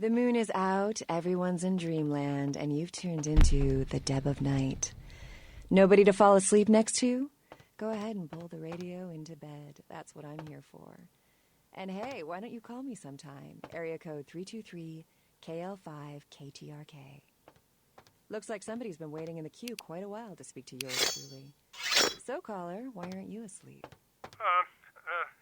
The moon is out, everyone's in dreamland, and you've tuned into the Deb of Night. Nobody to fall asleep next to? Go ahead and pull the radio into bed. That's what I'm here for. And hey, why don't you call me sometime? Area code 323-KL5-KTRK. Looks like somebody's been waiting in the queue quite a while to speak to yours truly. So, caller, why aren't you asleep?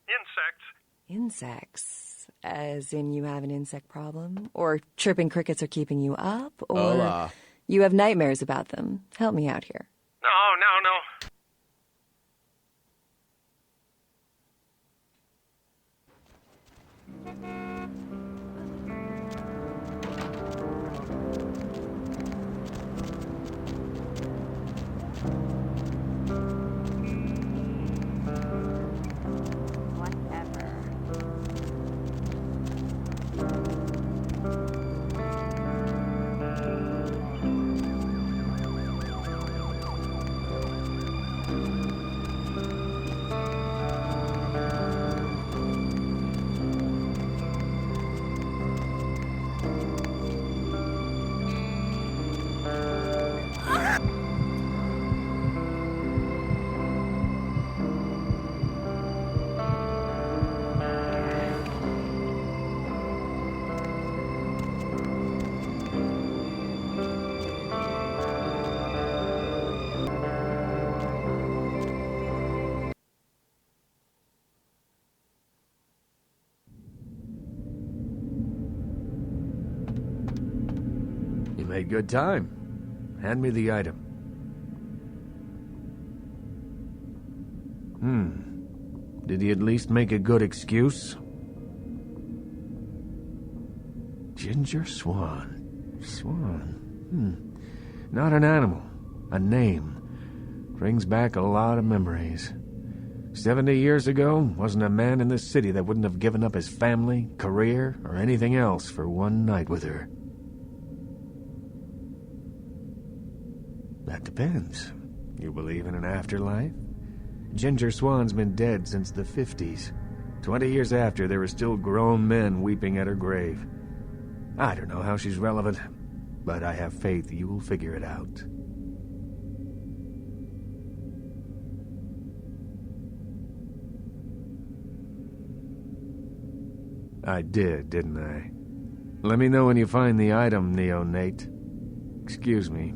Insects. Insects? As in you have an insect problem? Or chirping crickets are keeping you up? Or Hola. you have nightmares about them? Help me out here. No. You made good time. Hand me the item. Did he at least make a good excuse? Ginger Swan. Swan. Not an animal. A name. Brings back a lot of memories. 70 years ago, wasn't a man in this city that wouldn't have given up his family, career, or anything else for one night with her. That depends. You believe in an afterlife? Ginger Swan's been dead since the 50s. 20 years after, there were still grown men weeping at her grave. I don't know how she's relevant, but I have faith you will figure it out. I did, didn't I? Let me know when you find the item, Neonate. Excuse me.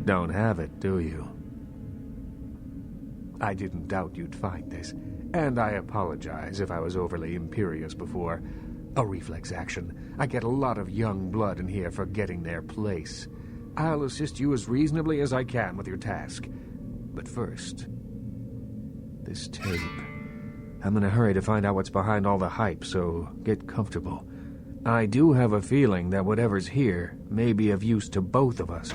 Don't have it, do you? I didn't doubt you'd find this, and I apologize if I was overly imperious before. A reflex action. I get a lot of young blood in here forgetting their place. I'll assist you as reasonably as I can with your task. But first, this tape. I'm in a hurry to find out what's behind all the hype, so get comfortable. I do have a feeling that whatever's here may be of use to both of us.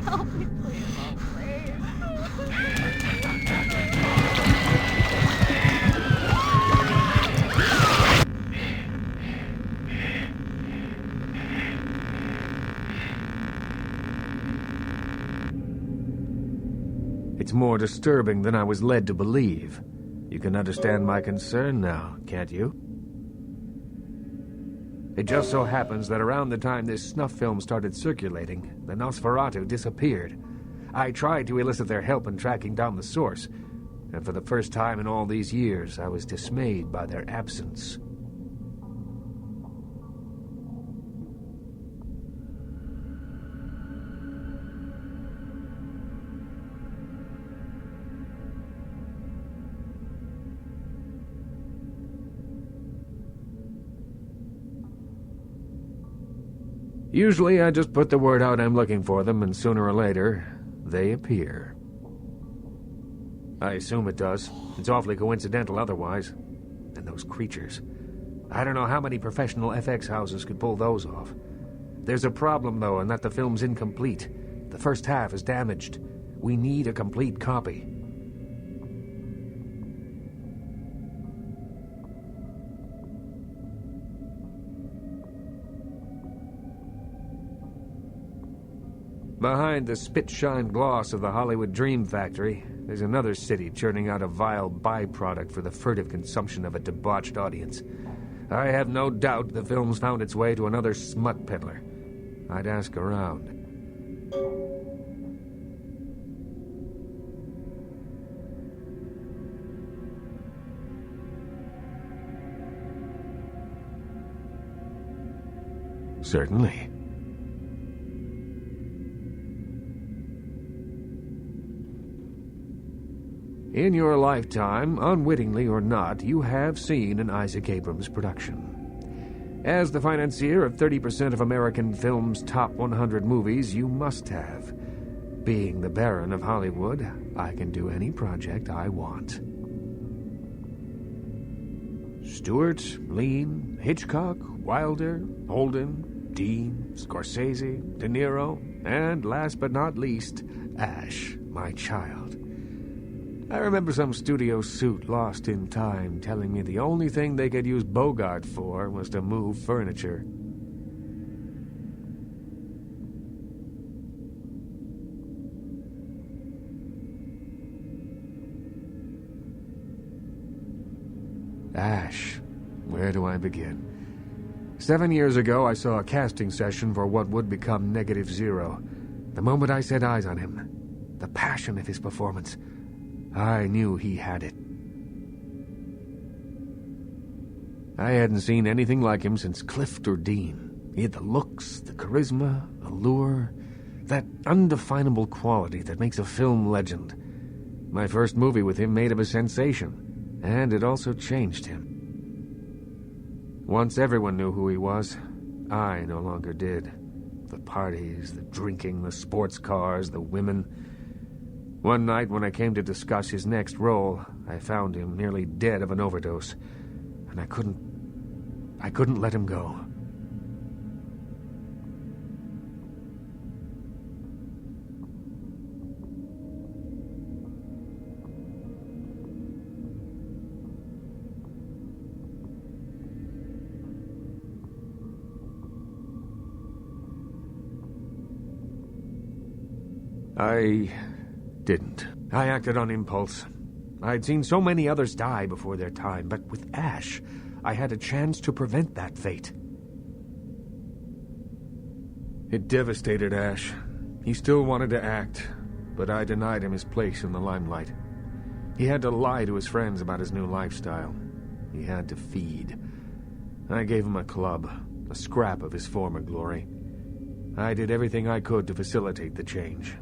Help me, please. Oh, please. It's more disturbing than I was led to believe. You can understand my concern now, can't you? It just so happens that around the time this snuff film started circulating, the Nosferatu disappeared. I tried to elicit their help in tracking down the source, and for the first time in all these years, I was dismayed by their absence. Usually I just put the word out I'm looking for them, and sooner or later, they appear. I assume it does. It's awfully coincidental otherwise. And those creatures. I don't know how many professional FX houses could pull those off. There's a problem, though, in that the film's incomplete. The first half is damaged. We need a complete copy. Behind the spit-shine gloss of the Hollywood Dream Factory, there's another city churning out a vile byproduct for the furtive consumption of a debauched audience. I have no doubt the film's found its way to another smut peddler. I'd ask around. Certainly. In your lifetime, unwittingly or not, you have seen an Isaac Abrams production. As the financier of 30% of American film's top 100 movies, you must have. Being the Baron of Hollywood, I can do any project I want. Stewart, Lean, Hitchcock, Wilder, Holden, Dean, Scorsese, De Niro, and last but not least, Ash, my child. I remember some studio suit lost in time telling me the only thing they could use Bogart for was to move furniture. Ash. Where do I begin? 7 years ago, I saw a casting session for what would become Negative Zero. The moment I set eyes on him, the passion of his performance, I knew he had it. I hadn't seen anything like him since Clift or Dean. He had the looks, the charisma, allure, that undefinable quality that makes a film legend. My first movie with him made him a sensation, and it also changed him. Once everyone knew who he was, I no longer did. The parties, the drinking, the sports cars, the women. One night when I came to discuss his next role, I found him nearly dead of an overdose, and I couldn't let him go. I didn't. I acted on impulse. I'd seen so many others die before their time, but with Ash, I had a chance to prevent that fate. It devastated Ash. He still wanted to act, but I denied him his place in the limelight. He had to lie to his friends about his new lifestyle. He had to feed. I gave him a club, a scrap of his former glory. I did everything I could to facilitate the change.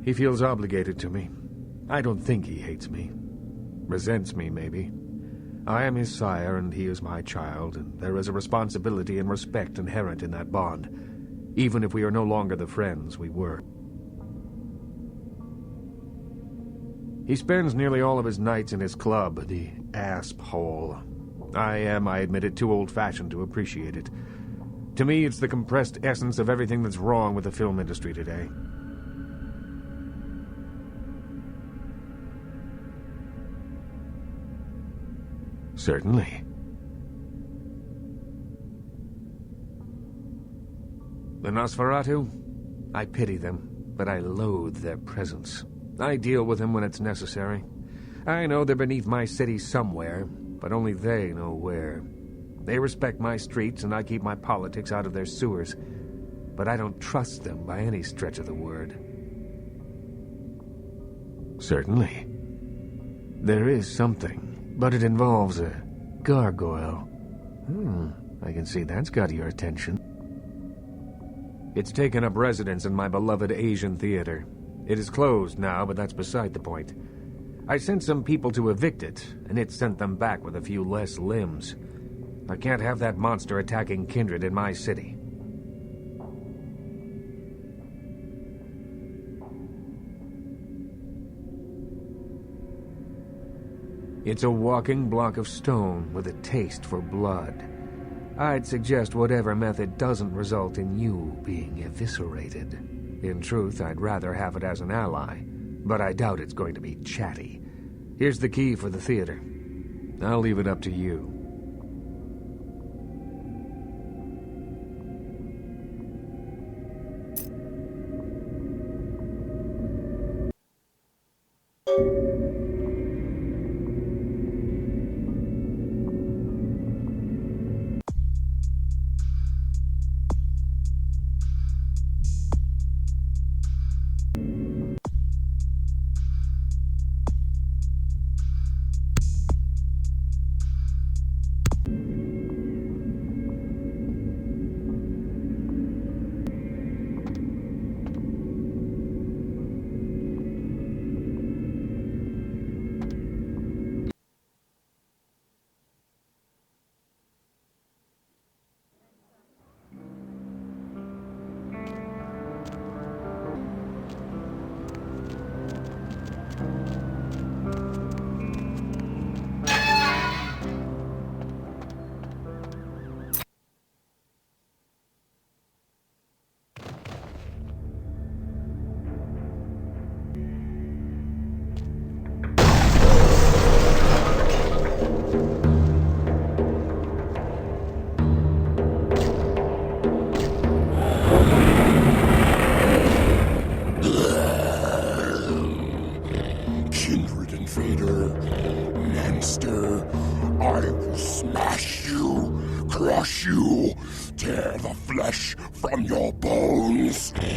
He feels obligated to me. I don't think he hates me. Resents me, maybe. I am his sire, and he is my child, and there is a responsibility and respect inherent in that bond, even if we are no longer the friends we were. He spends nearly all of his nights in his club, the Asp Hole. I admit it, too old-fashioned to appreciate it. To me, it's the compressed essence of everything that's wrong with the film industry today. Certainly. The Nosferatu? I pity them, but I loathe their presence. I deal with them when it's necessary. I know they're beneath my city somewhere, but only they know where. They respect my streets, and I keep my politics out of their sewers. But I don't trust them by any stretch of the word. Certainly. There is something. But it involves a gargoyle. I can see that's got your attention. It's taken up residence in my beloved Asian theater. It is closed now, but that's beside the point. I sent some people to evict it, and it sent them back with a few less limbs. I can't have that monster attacking kindred in my city. It's a walking block of stone with a taste for blood. I'd suggest whatever method doesn't result in you being eviscerated. In truth, I'd rather have it as an ally, but I doubt it's going to be chatty. Here's the key for the theater. I'll leave it up to you. bones.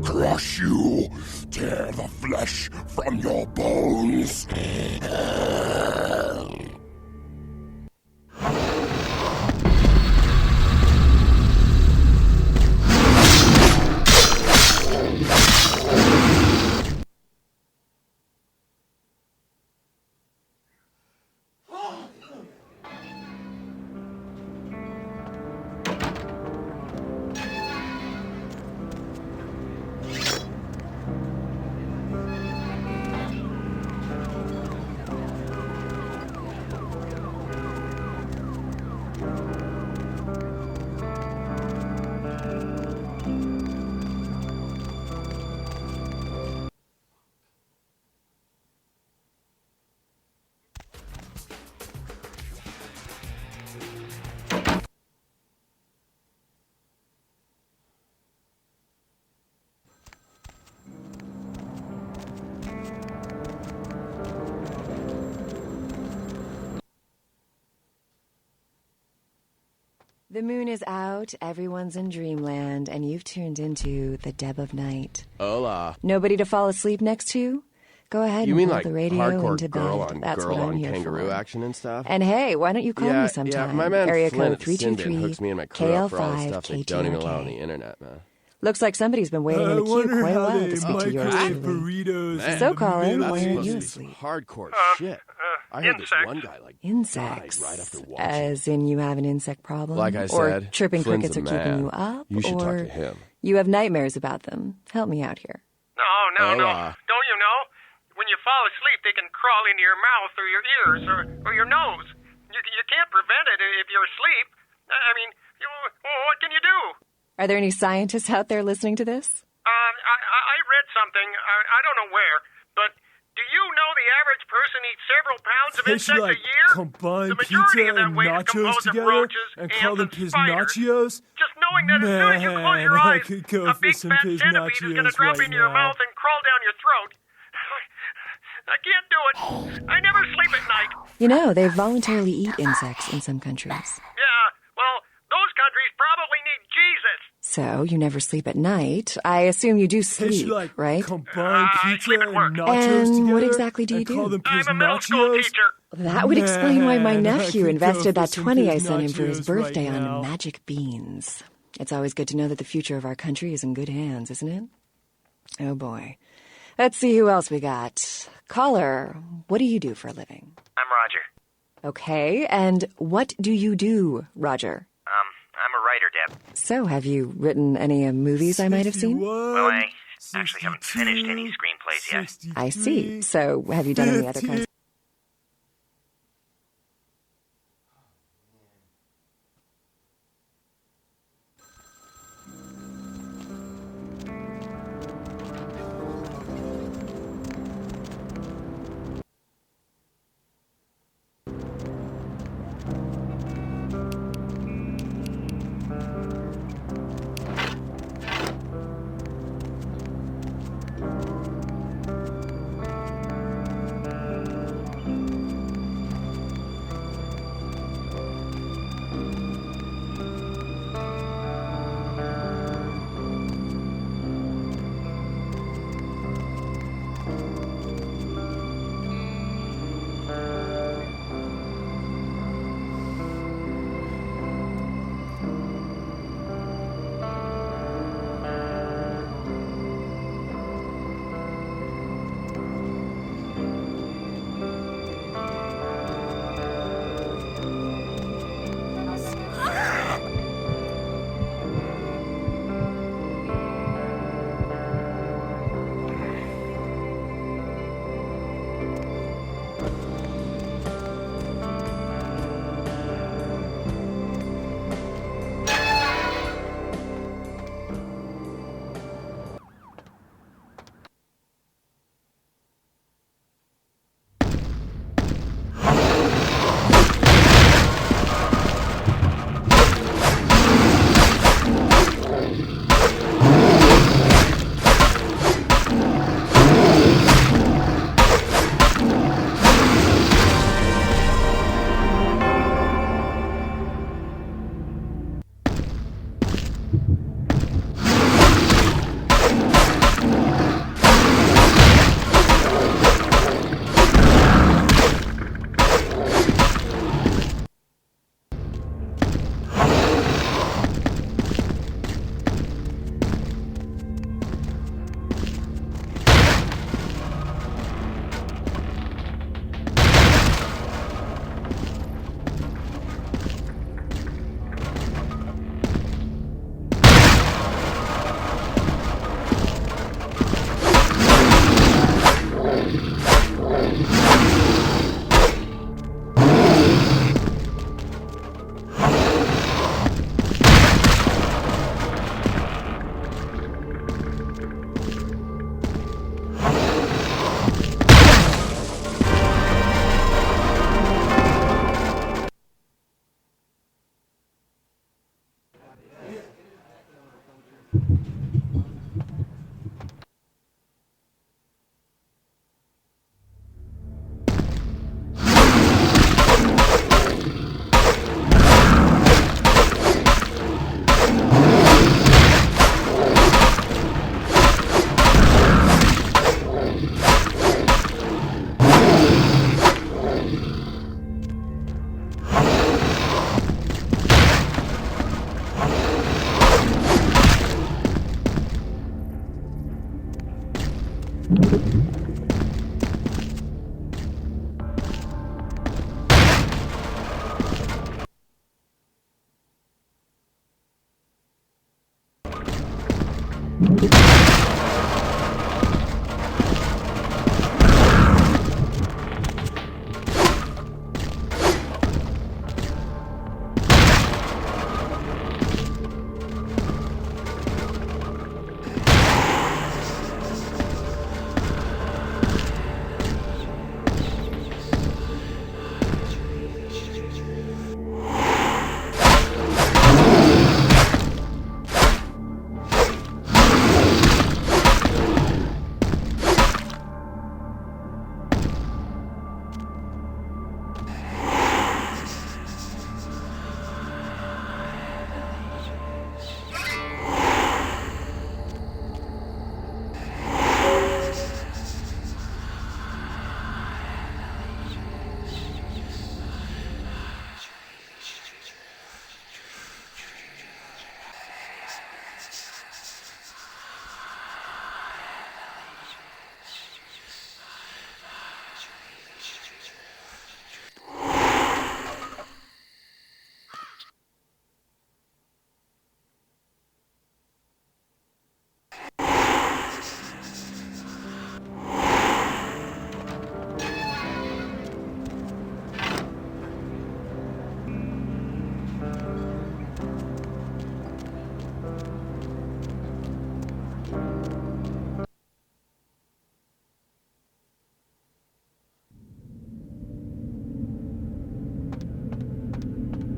Crush you, tear the flesh from your bones. The moon is out, everyone's in dreamland, and you've tuned into the Deb of Night. Hola. Nobody to fall asleep next to? Go ahead You and mean pull like the radio hardcore into girl bed. on That's girl what I'm on here kangaroo for. action and stuff? And hey, why don't you call me sometime? Yeah, my man Area Flynn code at Sinbin hooks me and my crew up for all the KL5 stuff they don't even allow on the KTRK. internet, man. Looks like somebody's been waiting in the queue quite a while to speak to yours truly. Man, So, Colin, that's why aren't supposed you to be asleep? hardcore shit. I heard this one guy like Insects. died right after watching. As in you have an insect problem? Like I or said, tripping Flynn's crickets a are keeping man. you up? You should or talk to him. you have nightmares about them? Help me out here. No. Hola. Don't you know? When you fall asleep, they can crawl into your mouth or your ears or your nose. You can't prevent it if you're asleep. I mean, what can you do? Are there any scientists out there listening to this? I read something, I don't know where, but do you know the average person eats several pounds of insects a year? Combine The majority pizza of that and weight is nachos composed of together roaches, and call them ants, and spiders. piznachios? Just knowing that as soon as you close your Man, I eyes, could go a for big some fat centipede is going to piznachios drop right into your now. mouth and crawl down your throat. I can't do it. I never sleep at night. You know, they voluntarily eat insects in some countries. Yeah, well, those countries probably need Jesus. So, you never sleep at night. I assume you do They sleep, should like right? combine I pizza sleep at work. and nachos And together what exactly do you and call do? them I'm a middle school piznachios? teacher. That would explain why my nephew invested that 20 I sent him for his birthday on magic beans. It's always good to know that the future of our country is in good hands, isn't it? Oh boy. Let's see who else we got. Caller, what do you do for a living? I'm Roger. Okay, and what do you do, Roger? I'm a writer, Deb. So, have you written any movies I might have seen? Well, I actually haven't finished any screenplays yet. I see. So, have you done any other kinds?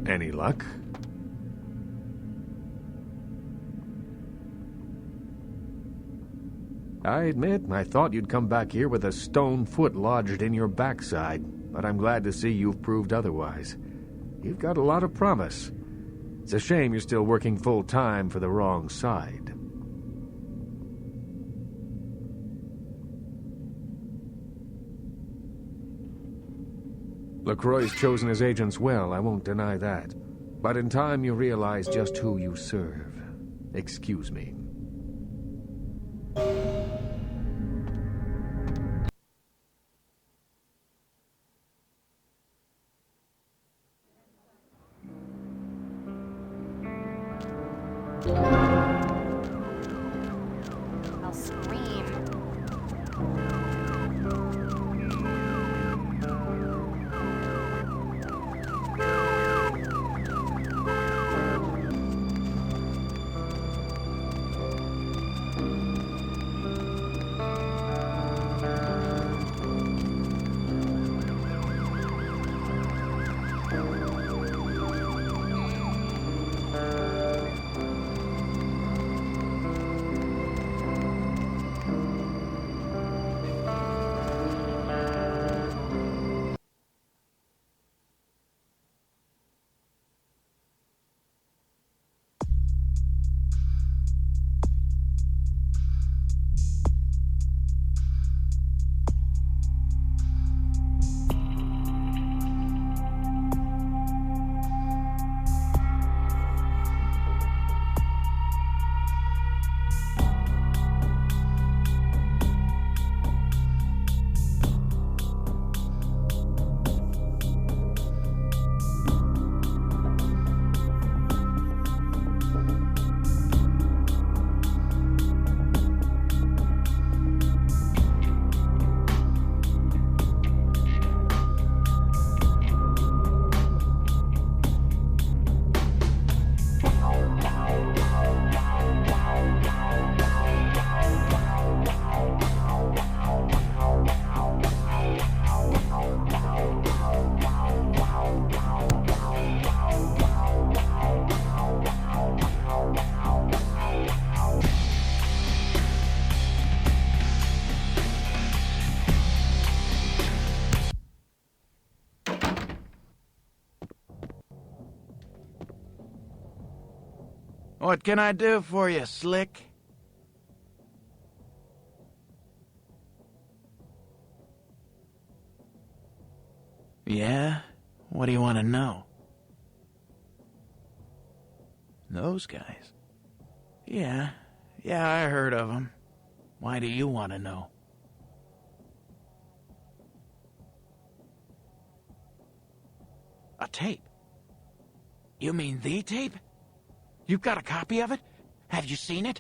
Any luck? I admit, I thought you'd come back here with a stone foot lodged in your backside, but I'm glad to see you've proved otherwise. You've got a lot of promise. It's a shame you're still working full-time for the wrong side. LaCroix's chosen his agents well, I won't deny that. But in time you realize just who you serve. Excuse me. I'll scream. What can I do for you, Slick? Yeah? What do you want to know? Those guys? Yeah, I heard of them. Why do you want to know? A tape? You mean the tape? You've got a copy of it? Have you seen it?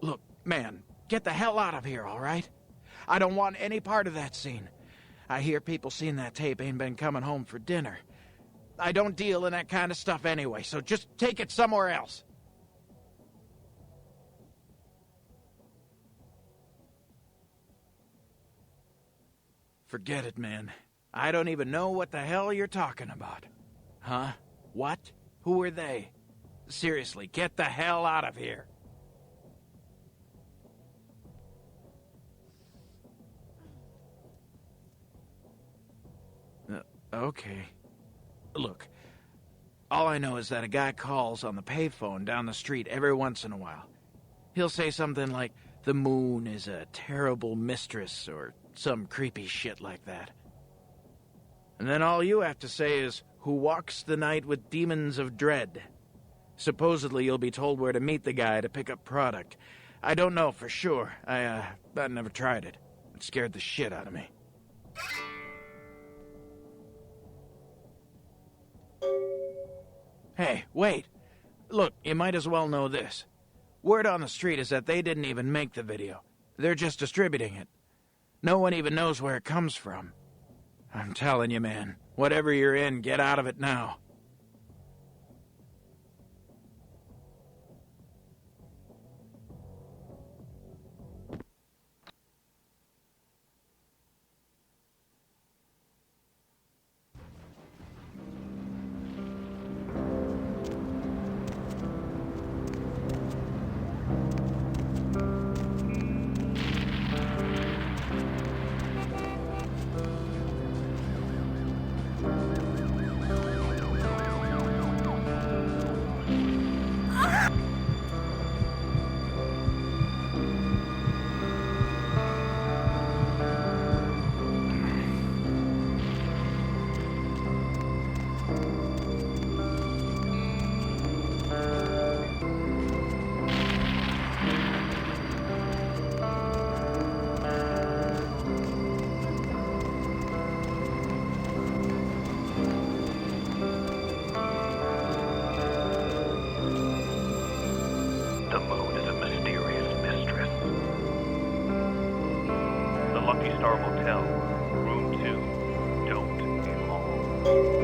Look, man, get the hell out of here, all right? I don't want any part of that scene. I hear people seeing that tape ain't been coming home for dinner. I don't deal in that kind of stuff anyway, so just take it somewhere else. Forget it, man. I don't even know what the hell you're talking about. Huh? What? Who are they? Seriously, get the hell out of here. Okay. Look, all I know is that a guy calls on the payphone down the street every once in a while. He'll say something like, the moon is a terrible mistress, or some creepy shit like that. And then all you have to say is, who walks the night with demons of dread. Supposedly you'll be told where to meet the guy to pick up product. I don't know for sure. I never tried it. It scared the shit out of me. Hey, wait. Look, you might as well know this. Word on the street is that they didn't even make the video. They're just distributing it. No one even knows where it comes from. I'm telling you, man, whatever you're in, get out of it now. The moon is a mysterious mistress. The Lucky Star Motel, room 2. Don't be long.